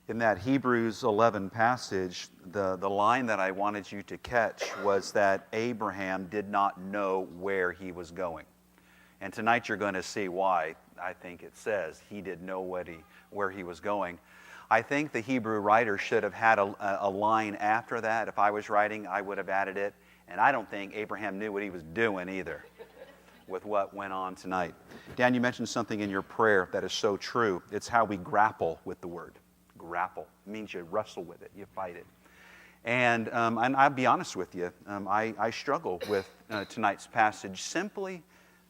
In that Hebrews 11 passage, the line that I wanted you to catch was that Abraham did not know where he was going. And tonight you're going to see why I think it says he didn't know where he was going. I think the Hebrew writer should have had a line after that. If I was writing, I would have added it. And I don't think Abraham knew what he was doing either with what went on tonight. Dan, you mentioned something in your prayer that is so true. It's how we grapple with the word. Grapple means you wrestle with it, you fight it. And I'll be honest with you, I struggle with tonight's passage simply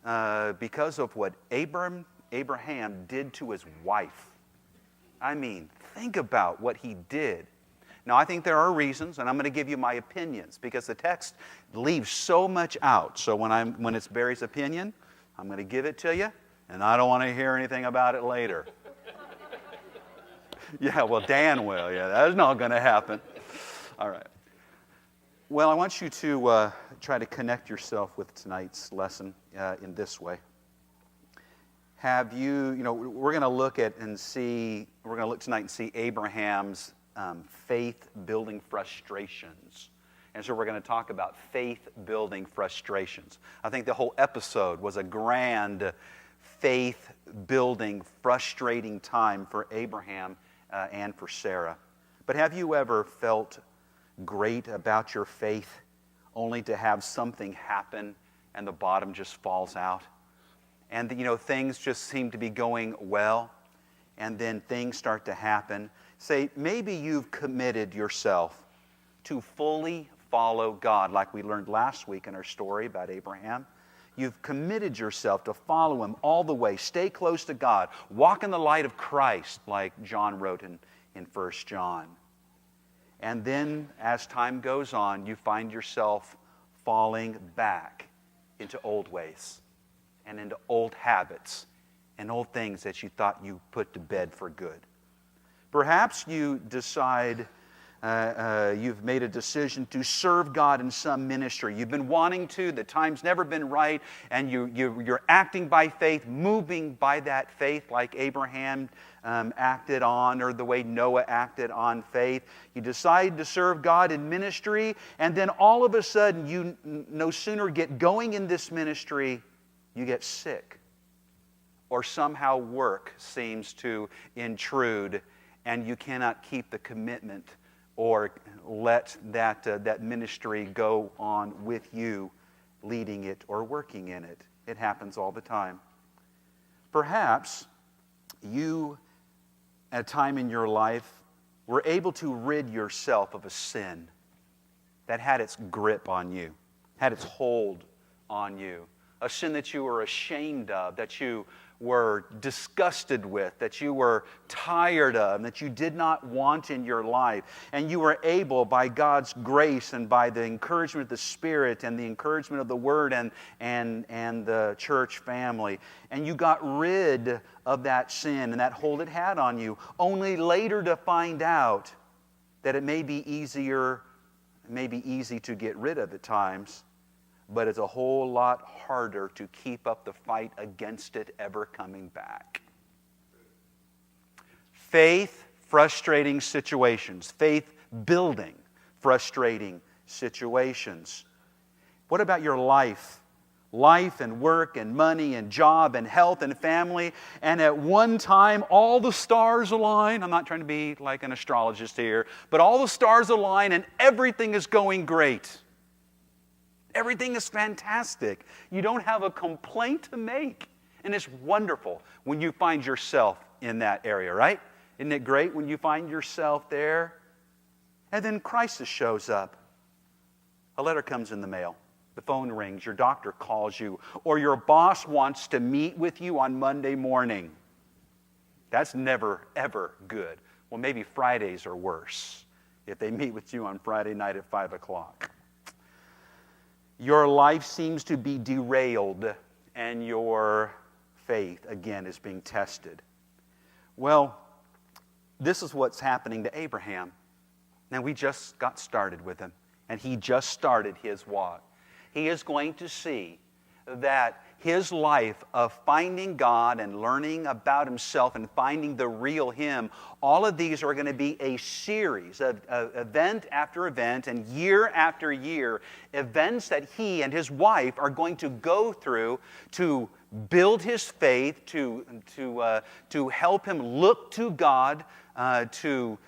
because of what Abraham did to his wife. I mean, think about what he did. Now, I think there are reasons, and I'm going to give you my opinions because the text leaves so much out. So when it's Barry's opinion, I'm going to give it to you, and I don't want to hear anything about it later. Yeah, well, Dan will. Yeah, that's not going to happen. All right. Well, I want you to try to connect yourself with tonight's lesson in this way. We're going to look tonight and see Abraham's faith-building frustrations. And so we're going to talk about faith-building frustrations. I think the whole episode was a grand faith-building, frustrating time for Abraham and for Sarah. But have you ever felt great about your faith only to have something happen and the bottom just falls out? And things just seem to be going well, and then things start to happen. Say, maybe you've committed yourself to fully follow God, like we learned last week in our story about Abraham. You've committed yourself to follow Him all the way. Stay close to God. Walk in the light of Christ, like John wrote in 1 John. And then, as time goes on, you find yourself falling back into old ways and into old habits and old things that you thought you put to bed for good. Perhaps you decide you've made a decision to serve God in some ministry. You've been wanting to, the time's never been right, and you're acting by faith, moving by that faith like Abraham acted on, or the way Noah acted on faith. You decide to serve God in ministry, and then all of a sudden, you no sooner get going in this ministry, you get sick. Or somehow work seems to intrude, and you cannot keep the commitment or let that ministry go on with you, leading it or working in it. It happens all the time. Perhaps you, at a time in your life, were able to rid yourself of a sin that had its grip on you, had its hold on you. A sin that you were ashamed of, that you were disgusted with, that you were tired of, and that you did not want in your life. And you were able, by God's grace and by the encouragement of the Spirit and the encouragement of the Word and the church family, and you got rid of that sin and that hold it had on you, only later to find out that it may be easy to get rid of at times, but it's a whole lot harder to keep up the fight against it ever coming back. Faith, frustrating situations. Faith building, frustrating situations. What about your life? Life and work and money and job and health and family. And at one time, all the stars align. I'm not trying to be like an astrologist here, but all the stars align and everything is going great. Everything is fantastic. You don't have a complaint to make. And it's wonderful when you find yourself in that area, right? Isn't it great when you find yourself there? And then crisis shows up. A letter comes in the mail. The phone rings. Your doctor calls you. Or your boss wants to meet with you on Monday morning. That's never, ever good. Well, maybe Fridays are worse if they meet with you on Friday night at 5 o'clock. Your life seems to be derailed, and your faith, again, is being tested. Well, this is what's happening to Abraham. Now, we just got started with him, and he just started his walk. He is going to see that his life of finding God and learning about himself and finding the real him, all of these are going to be a series of event after event and year after year, events that he and his wife are going to go through to build his faith, to help him look to God, to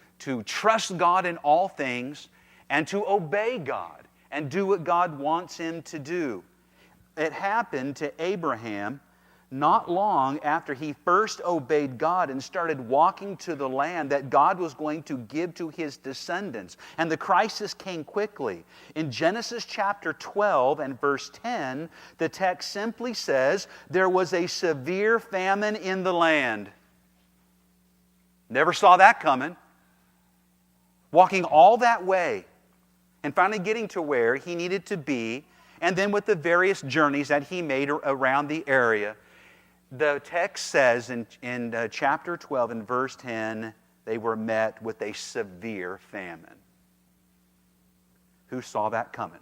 trust God in all things, and to obey God and do what God wants him to do. It happened to Abraham not long after he first obeyed God and started walking to the land that God was going to give to his descendants. And the crisis came quickly. In Genesis chapter 12 and verse 10, the text simply says, there was a severe famine in the land. Never saw that coming. Walking all that way and finally getting to where he needed to be, and then with the various journeys that he made around the area, the text says in chapter 12 and verse 10, they were met with a severe famine. Who saw that coming?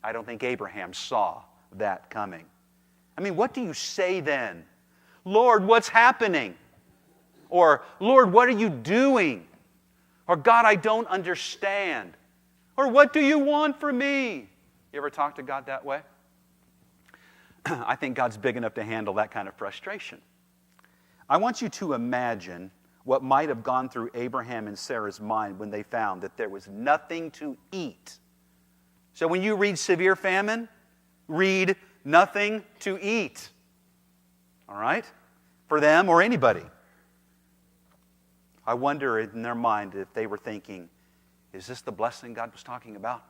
I don't think Abraham saw that coming. I mean, what do you say then? Lord, what's happening? Or, Lord, what are you doing? Or, God, I don't understand. Or, what do you want from me? You ever talk to God that way? I think God's big enough to handle that kind of frustration. I want you to imagine what might have gone through Abraham and Sarah's mind when they found that there was nothing to eat. So when you read severe famine, read nothing to eat. All right? For them or anybody. I wonder in their mind if they were thinking, is this the blessing God was talking about?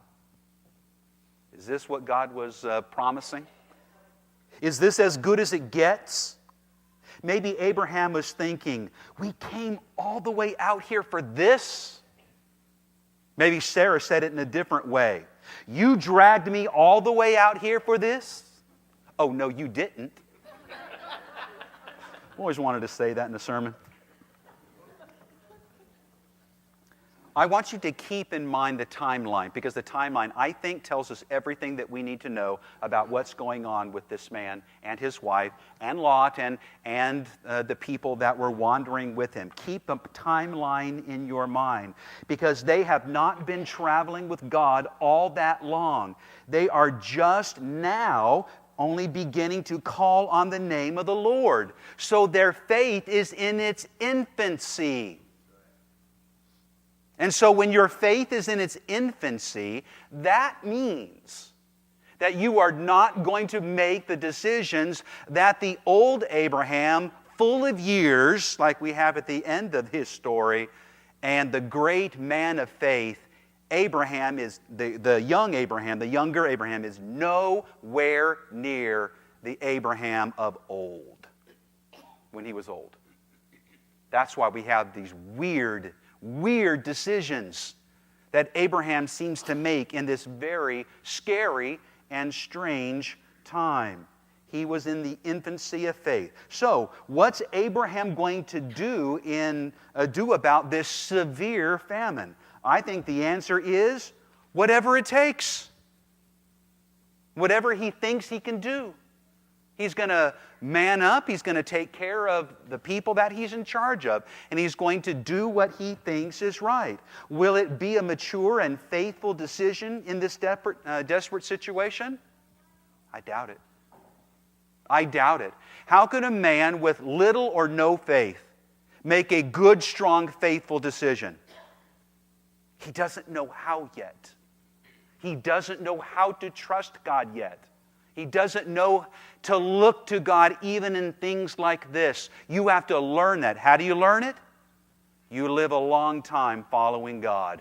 Is this what God was promising? Is this as good as it gets? Maybe Abraham was thinking, we came all the way out here for this? Maybe Sarah said it in a different way. You dragged me all the way out here for this? Oh, no, you didn't. Always wanted to say that in a sermon. I want you to keep in mind the timeline, because the timeline, I think, tells us everything that we need to know about what's going on with this man and his wife and Lot and the people that were wandering with him. Keep a timeline in your mind, because they have not been traveling with God all that long. They are just now only beginning to call on the name of the Lord. So their faith is in its infancy. And so when your faith is in its infancy, that means that you are not going to make the decisions that the old Abraham, full of years, like we have at the end of his story, and the great man of faith, Abraham is, the younger Abraham is nowhere near the Abraham of old, when he was old. That's why we have these weird decisions that Abraham seems to make in this very scary and strange time. He was in the infancy of faith. So, what's Abraham going to do about this severe famine? I think the answer is whatever it takes. Whatever he thinks he can do. He's going to man up. He's going to take care of the people that he's in charge of. And he's going to do what he thinks is right. Will it be a mature and faithful decision in this desperate situation? I doubt it. I doubt it. How could a man with little or no faith make a good, strong, faithful decision? He doesn't know how yet. He doesn't know how to trust God yet. He doesn't know to look to God even in things like this. You have to learn that. How do you learn it? You live a long time following God.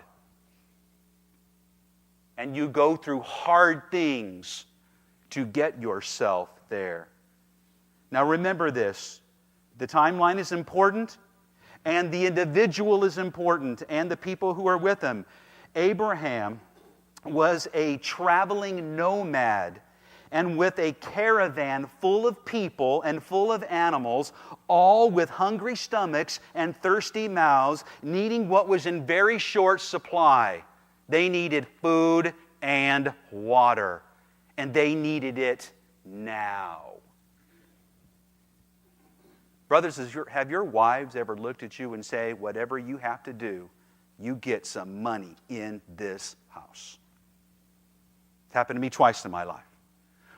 And you go through hard things to get yourself there. Now remember this. The timeline is important, and the individual is important, and the people who are with him. Abraham was a traveling nomad, and with a caravan full of people and full of animals, all with hungry stomachs and thirsty mouths, needing what was in very short supply. They needed food and water, and they needed it now. Brothers, have your wives ever looked at you and say, whatever you have to do, you get some money in this house? It's happened to me twice in my life.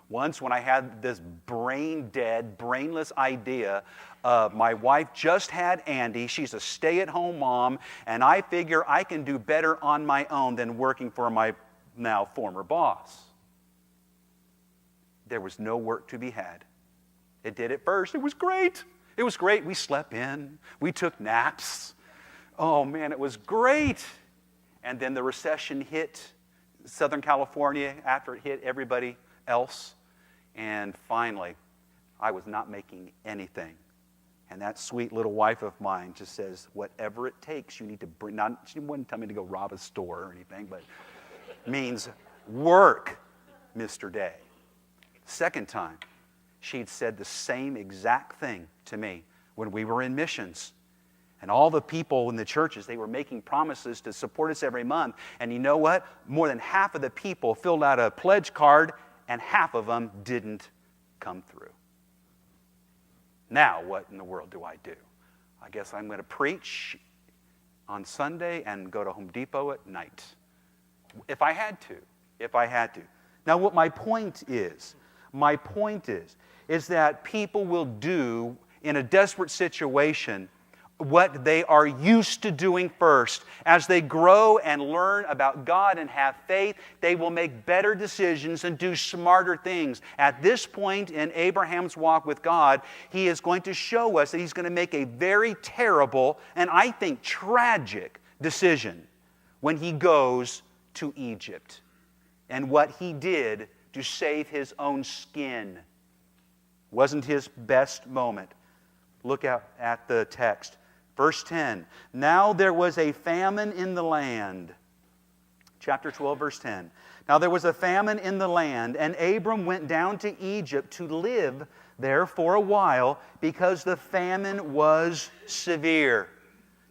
Once when I had this brain-dead, brainless idea of my wife just had Andy, she's a stay-at-home mom, and I figure I can do better on my own than working for my now former boss. There was no work to be had. It did at first. It was great. It was great. We slept in. We took naps. Oh, man, it was great. And then the recession hit Southern California after it hit everybody else. And finally, I was not making anything. And that sweet little wife of mine just says, whatever it takes, you need to bring, not, she wouldn't tell me to go rob a store or anything, but means work, Mr. Day. Second time, she'd said the same exact thing to me when we were in missions. And all the people in the churches, they were making promises to support us every month. And you know what? More than half of the people filled out a pledge card, and half of them didn't come through. Now, what in the world do I do? I guess I'm going to preach on Sunday and go to Home Depot at night. If I had to. Now, what my point is that people will do in a desperate situation what they are used to doing first. As they grow and learn about God and have faith, they will make better decisions and do smarter things. At this point in Abraham's walk with God, he is going to show us that he's going to make a very terrible and I think tragic decision when he goes to Egypt and what he did to save his own skin. Wasn't his best moment. Look at the text. Verse 10, now there was a famine in the land. Chapter 12, verse 10. Now there was a famine in the land, and Abram went down to Egypt to live there for a while because the famine was severe.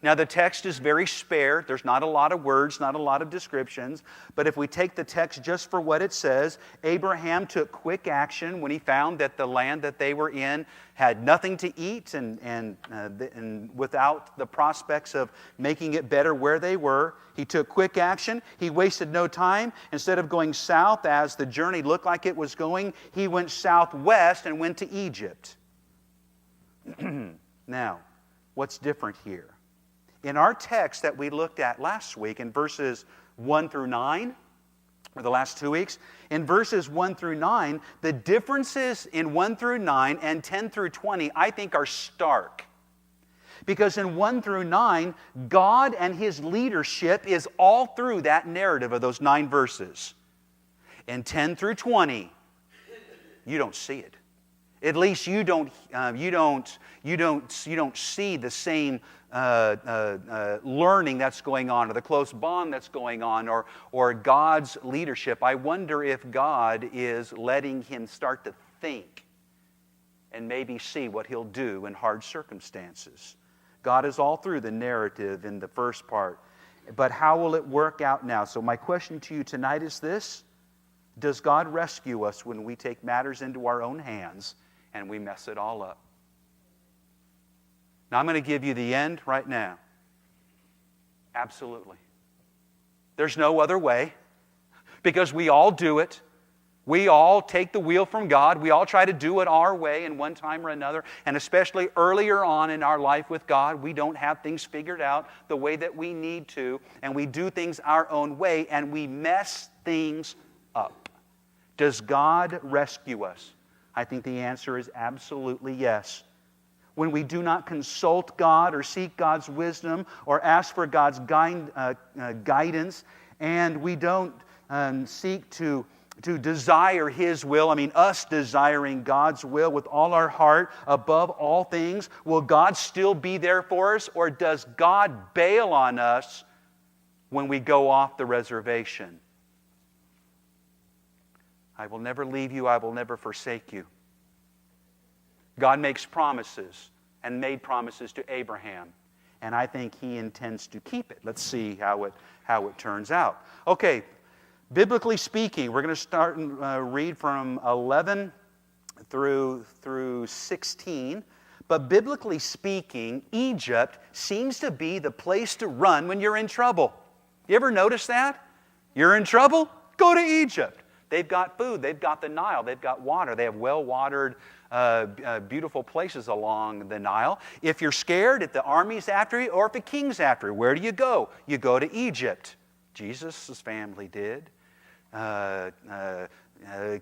Now the text is very spare. There's not a lot of words, not a lot of descriptions. But if we take the text just for what it says, Abraham took quick action when he found that the land that they were in had nothing to eat and without the prospects of making it better where they were. He took quick action. He wasted no time. Instead of going south as the journey looked like it was going, he went southwest and went to Egypt. Now, what's different here? In our text that we looked at last week in verses 1 through 9, or the last 2 weeks, in verses 1 through 9, the differences in 1 through 9 and 10 through 20, I think, are stark. Because in 1 through 9, God and His leadership is all through that narrative of those 9 verses. In 10 through 20, you don't see it. At least you don't see the same learning that's going on, or the close bond that's going on, or God's leadership. I wonder if God is letting him start to think and maybe see what He'll do in hard circumstances. God is all through the narrative in the first part. But how will it work out now? So my question to you tonight is this: does God rescue us when we take matters into our own hands and we mess it all up? Now, I'm going to give you the end right now. Absolutely. There's no other way, because we all do it. We all take the wheel from God. We all try to do it our way in one time or another, and especially earlier on in our life with God, we don't have things figured out the way that we need to, and we do things our own way, and we mess things up. Does God rescue us? I think the answer is absolutely yes. When we do not consult God or seek God's wisdom or ask for God's guidance, and we don't seek to desire His will, us desiring God's will with all our heart above all things, will God still be there for us, or does God bail on us when we go off the reservation? I will never leave you, I will never forsake you. God makes promises and made promises to Abraham, and I think He intends to keep it. Let's see how it turns out. Okay, biblically speaking, we're going to start and read from 11 through 16. But biblically speaking, Egypt seems to be the place to run when you're in trouble. You ever notice that? You're in trouble? Go to Egypt. They've got food. They've got the Nile. They've got water. They have well-watered, beautiful places along the Nile. If you're scared, if the army's after you or if the king's after you, where do you go? You go to Egypt. Jesus' family did.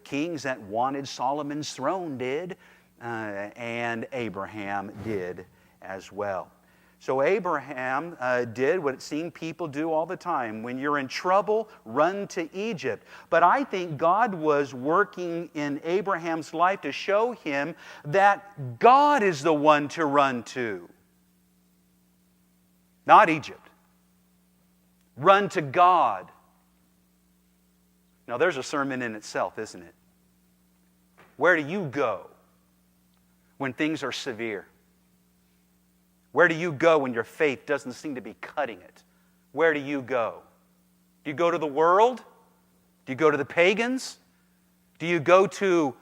Kings that wanted Solomon's throne did. And Abraham did as well. So Abraham did what it seemed people do all the time. When you're in trouble, run to Egypt. But I think God was working in Abraham's life to show him that God is the one to run to. Not Egypt. Run to God. Now there's a sermon in itself, isn't it? Where do you go when things are severe? Where do you go when your faith doesn't seem to be cutting it? Where do you go? Do you go to the world? Do you go to the pagans? Do you go to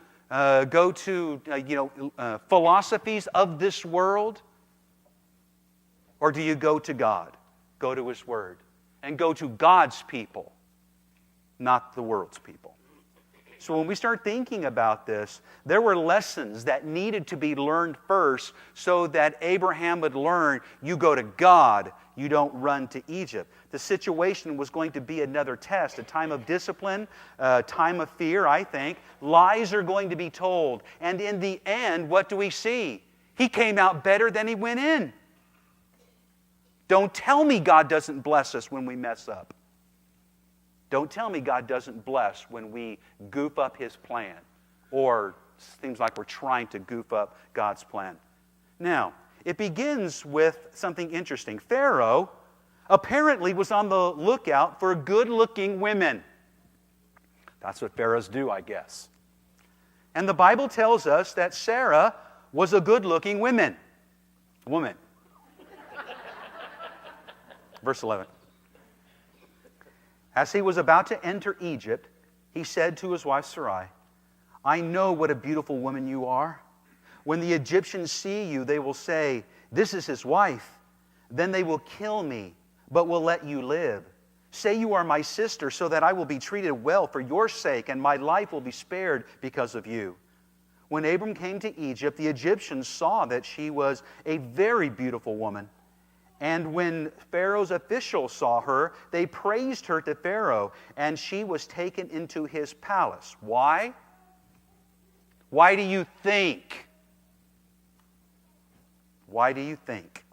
philosophies of this world? Or do you go to God? Go to His Word. And go to God's people, not the world's people. So when we start thinking about this, there were lessons that needed to be learned first so that Abraham would learn, you go to God, you don't run to Egypt. The situation was going to be another test, a time of discipline, a time of fear, I think. Lies are going to be told. And in the end, what do we see? He came out better than he went in. Don't tell me God doesn't bless us when we mess up. Don't tell me God doesn't bless when we goof up His plan or seems like we're trying to goof up God's plan. Now, it begins with something interesting. Pharaoh apparently was on the lookout for good-looking women. That's what pharaohs do, I guess. And the Bible tells us that Sarah was a good-looking woman. Verse 11. As he was about to enter Egypt, he said to his wife Sarai, I know what a beautiful woman you are. When the Egyptians see you, they will say, this is his wife. Then they will kill me, but will let you live. Say you are my sister, so that I will be treated well for your sake, and my life will be spared because of you. When Abram came to Egypt, the Egyptians saw that she was a very beautiful woman. And when Pharaoh's officials saw her, they praised her to Pharaoh, and she was taken into his palace. Why? Why do you think? Why do you think?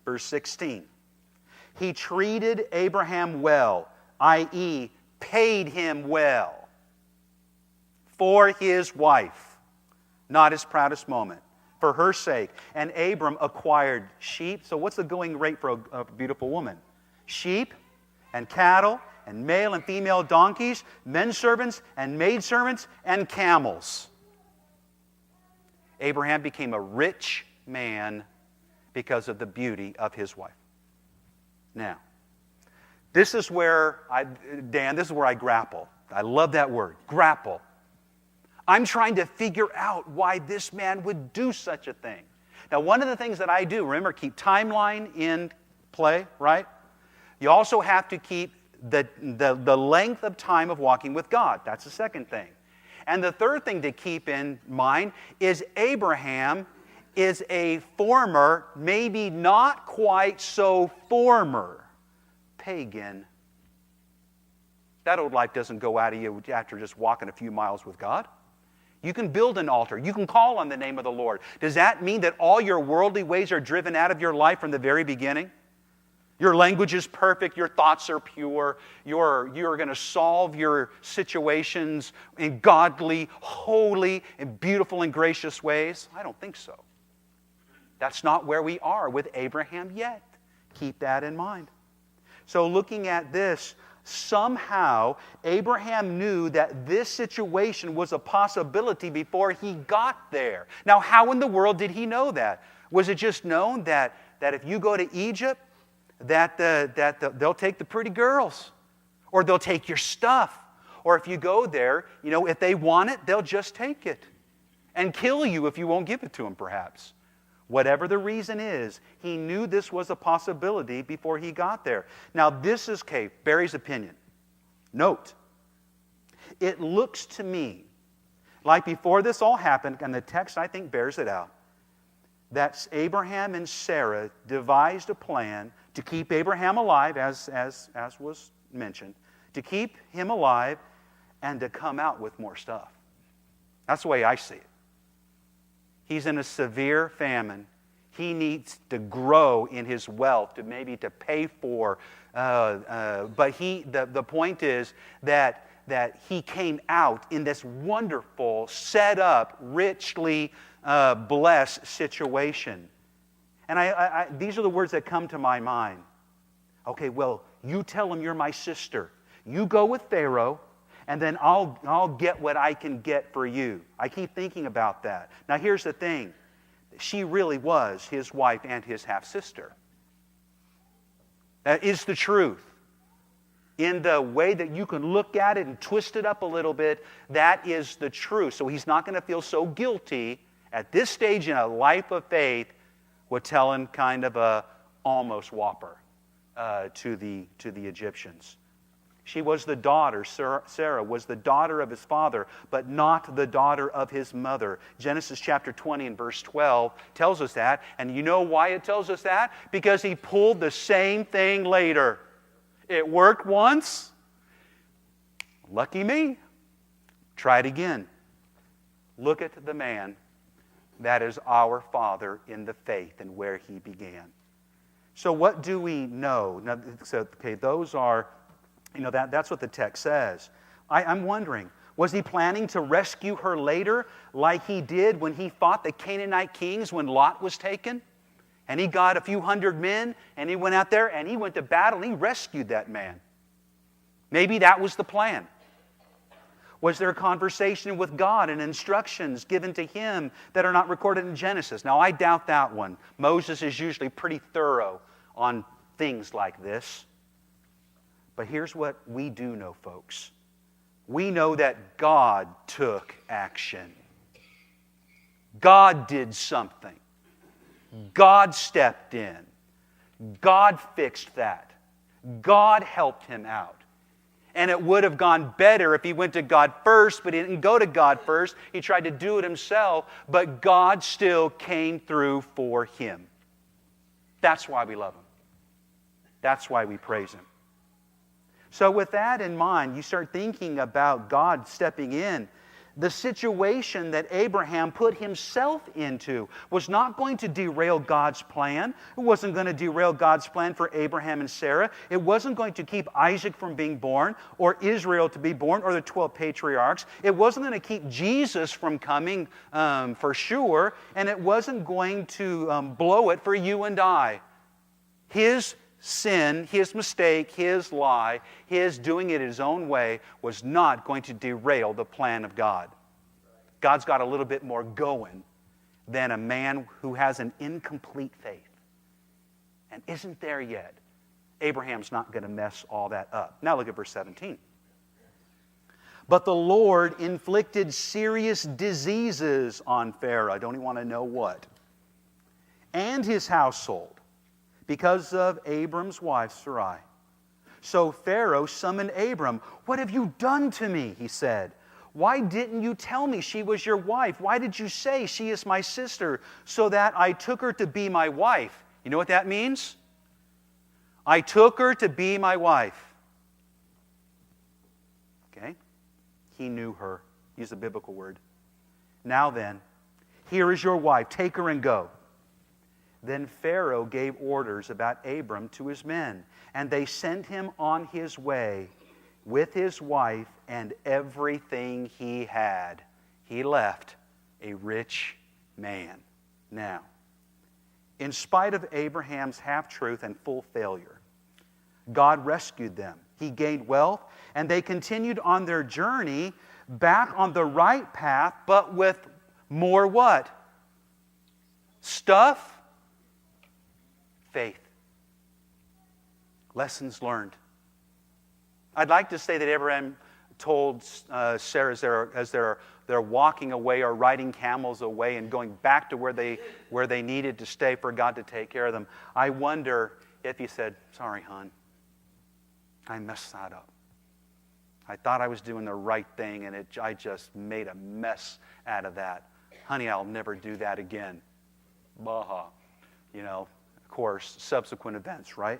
Verse 16. He treated Abraham well, i.e., paid him well for his wife, not his proudest moment. For her sake. And Abram acquired sheep. So what's the going rate for a beautiful woman? Sheep and cattle and male and female donkeys, men servants and maid servants and camels. Abraham became a rich man because of the beauty of his wife. Now, this is where I grapple. I love that word, grapple. I'm trying to figure out why this man would do such a thing. Now, one of the things that I do, remember, keep timeline in play, right? You also have to keep the length of time of walking with God. That's the second thing. And the third thing to keep in mind is Abraham is a former, maybe not quite so former, pagan. That old life doesn't go out of you after just walking a few miles with God. You can build an altar. You can call on the name of the Lord. Does that mean that all your worldly ways are driven out of your life from the very beginning? Your language is perfect. Your thoughts are pure. You're going to solve your situations in godly, holy, and beautiful and gracious ways? I don't think so. That's not where we are with Abraham yet. Keep that in mind. So looking at this, somehow, Abraham knew that this situation was a possibility before he got there. Now, how in the world did he know that? Was it just known that if you go to Egypt, they'll take the pretty girls, or they'll take your stuff, Or if you go there, if they want it, they'll just take it and kill you if you won't give it to them, perhaps. Whatever the reason is, he knew this was a possibility before he got there. Now, this is Barry's opinion. Note, it looks to me like before this all happened, and the text I think bears it out, that Abraham and Sarah devised a plan to keep Abraham alive, as was mentioned, to keep him alive and to come out with more stuff. That's the way I see it. He's in a severe famine. He needs to grow in his wealth to pay for. But the point is that he came out in this wonderful, set up, richly blessed situation. And these are the words that come to my mind. Okay, well, you tell him you're my sister. You go with Pharaoh, and then I'll get what I can get for you. I keep thinking about that. Now, here's the thing. She really was his wife and his half-sister. That is the truth. In the way that you can look at it and twist it up a little bit, that is the truth. So he's not going to feel so guilty at this stage in a life of faith with telling kind of a almost whopper to the Egyptians. She was the daughter, Sarah was the daughter of his father, but not the daughter of his mother. Genesis chapter 20 and verse 12 tells us that. And you know why it tells us that? Because he pulled the same thing later. It worked once. Lucky me. Try it again. Look at the man that is our father in the faith and where he began. So what do we know? Now, those are... that's what the text says. I'm wondering, was he planning to rescue her later like he did when he fought the Canaanite kings when Lot was taken? And he got a few hundred men, and he went out there, and he went to battle, and he rescued that man. Maybe that was the plan. Was there a conversation with God and instructions given to him that are not recorded in Genesis? Now, I doubt that one. Moses is usually pretty thorough on things like this. But here's what we do know, folks. We know that God took action. God did something. God stepped in. God fixed that. God helped him out. And it would have gone better if he went to God first, but he didn't go to God first. He tried to do it himself, but God still came through for him. That's why we love him. That's why we praise him. So with that in mind, you start thinking about God stepping in. The situation that Abraham put himself into was not going to derail God's plan. It wasn't going to derail God's plan for Abraham and Sarah. It wasn't going to keep Isaac from being born or Israel to be born or the 12 patriarchs. It wasn't going to keep Jesus from coming for sure. And it wasn't going to blow it for you and I. His sin, his mistake, his lie, his doing it his own way was not going to derail the plan of God. God's got a little bit more going than a man who has an incomplete faith and isn't there yet. Abraham's not going to mess all that up. Now look at verse 17. But the Lord inflicted serious diseases on Pharaoh. I don't even want to know what. And his household, because of Abram's wife, Sarai. So Pharaoh summoned Abram. "What have you done to me?" he said. "Why didn't you tell me she was your wife? Why did you say she is my sister, so that I took her to be my wife?" You know what that means? I took her to be my wife. Okay? He knew her. Use a biblical word. "Now then, here is your wife. Take her and go." Then Pharaoh gave orders about Abram to his men, and they sent him on his way with his wife and everything he had. He left a rich man. Now, in spite of Abraham's half-truth and full failure, God rescued them. He gained wealth, and they continued on their journey back on the right path, but with more what? Stuff? Faith. Lessons learned. I'd like to say that Abraham told Sarah as they're walking away or riding camels away and going back to where they needed to stay for God to take care of them. I wonder if he said, "Sorry, hon, I messed that up. I thought I was doing the right thing, and I just made a mess out of that. Honey, I'll never do that again." Baha. Of course, subsequent events, right?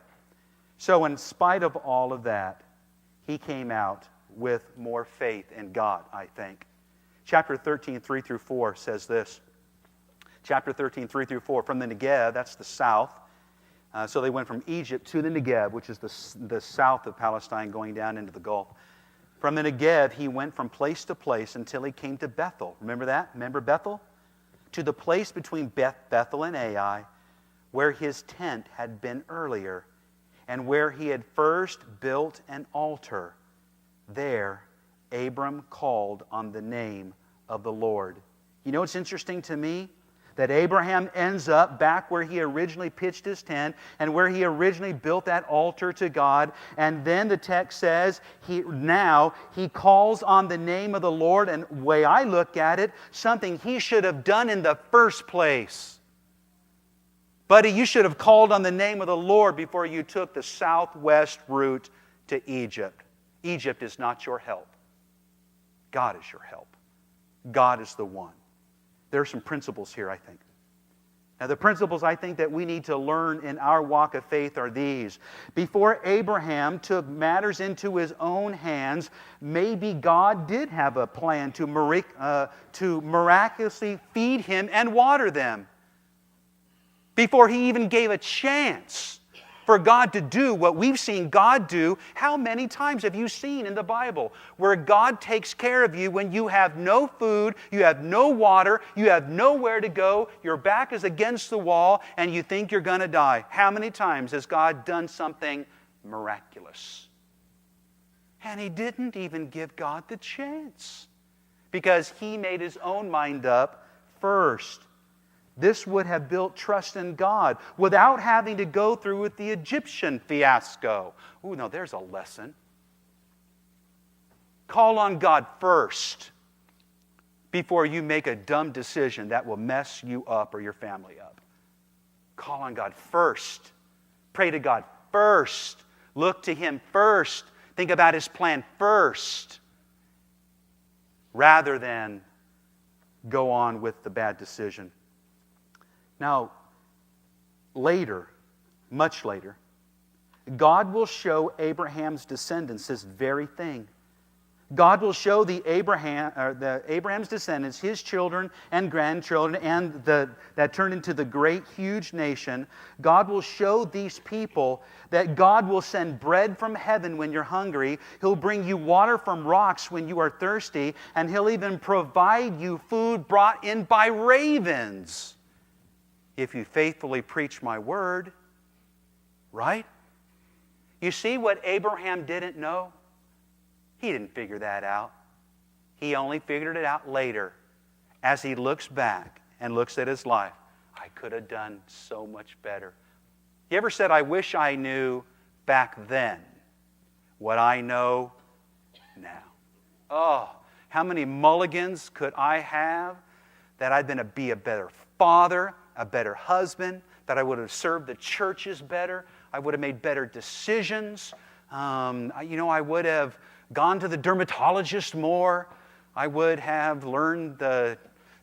So in spite of all of that, he came out with more faith in God, I think. Chapter 13, 3 through 4 says this. Chapter 13, 3 through 4. From the Negev, that's the south. So they went from Egypt to the Negev, which is the south of Palestine, going down into the Gulf. From the Negev, he went from place to place until he came to Bethel. Remember that? Remember Bethel? To the place between Bethel and Ai, where his tent had been earlier, and where he had first built an altar. There, Abram called on the name of the Lord. You know what's interesting to me? That Abraham ends up back where he originally pitched his tent and where he originally built that altar to God. And then the text says, he calls on the name of the Lord. And the way I look at it, something he should have done in the first place. Buddy, you should have called on the name of the Lord before you took the southwest route to Egypt. Egypt is not your help. God is your help. God is the one. There are some principles here, I think. Now, the principles I think that we need to learn in our walk of faith are these. Before Abraham took matters into his own hands, maybe God did have a plan to miraculously feed him and water them. Before he even gave a chance for God to do what we've seen God do. How many times have you seen in the Bible where God takes care of you when you have no food, you have no water, you have nowhere to go, your back is against the wall, and you think you're going to die? How many times has God done something miraculous? And he didn't even give God the chance because he made his own mind up first. This would have built trust in God without having to go through with the Egyptian fiasco. Ooh, no, there's a lesson. Call on God first before you make a dumb decision that will mess you up or your family up. Call on God first. Pray to God first. Look to Him first. Think about His plan first, rather than go on with the bad decision. Now, later, much later, God will show Abraham's descendants this very thing. God will show Abraham's descendants, his children and grandchildren, and that turned into the great, huge nation. God will show these people that God will send bread from heaven when you're hungry. He'll bring you water from rocks when you are thirsty, and He'll even provide you food brought in by ravens if you faithfully preach my word. Right? You see what Abraham didn't know? He didn't figure that out. He only figured it out later as he looks back and looks at his life. I could have done so much better. You ever said, I wish I knew back then what I know now? Oh, how many mulligans could I have that I'd be a better father, a better husband, that I would have served the churches better, I would have made better decisions. I would have gone to the dermatologist more. I would have learned the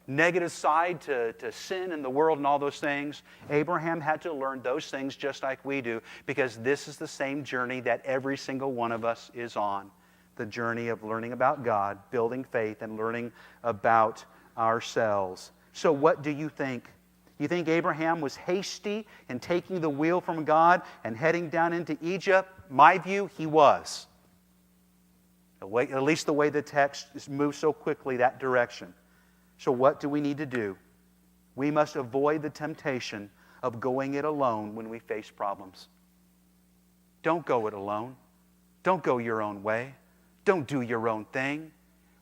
negative side to sin in the world and all those things. Abraham had to learn those things just like we do, because this is the same journey that every single one of us is on. The journey of learning about God, building faith, and learning about ourselves. So what do you think? You think Abraham was hasty in taking the wheel from God and heading down into Egypt? My view, he was. At least the way the text moves so quickly that direction. So what do we need to do? We must avoid the temptation of going it alone when we face problems. Don't go it alone. Don't go your own way. Don't do your own thing.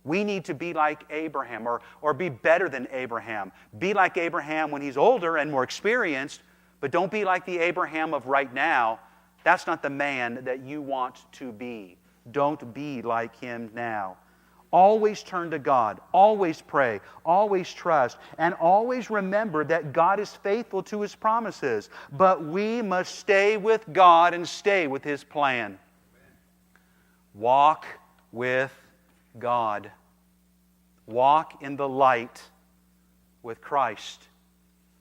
We need to be like Abraham, or be better than Abraham. Be like Abraham when he's older and more experienced, but don't be like the Abraham of right now. That's not the man that you want to be. Don't be like him now. Always turn to God. Always pray. Always trust. And always remember that God is faithful to His promises. But we must stay with God and stay with His plan. Walk with God. Walk in the light with Christ.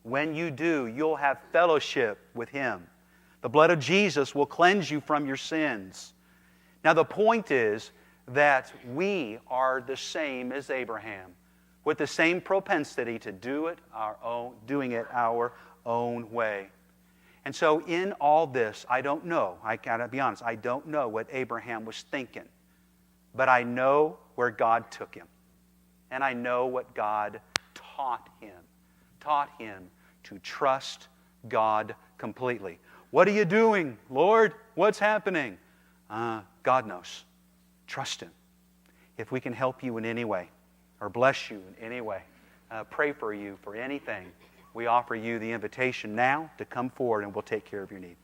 When you do, you'll have fellowship with Him. The blood of Jesus will cleanse you from your sins. Now the point is that we are the same as Abraham, with the same propensity to doing it our own way. And so in all this, I don't know, I gotta be honest, I don't know what Abraham was thinking. But I know where God took him. And I know what God taught him. Taught him to trust God completely. What are you doing, Lord? What's happening? God knows. Trust Him. If we can help you in any way, or bless you in any way, pray for you for anything, we offer you the invitation now to come forward and we'll take care of your need.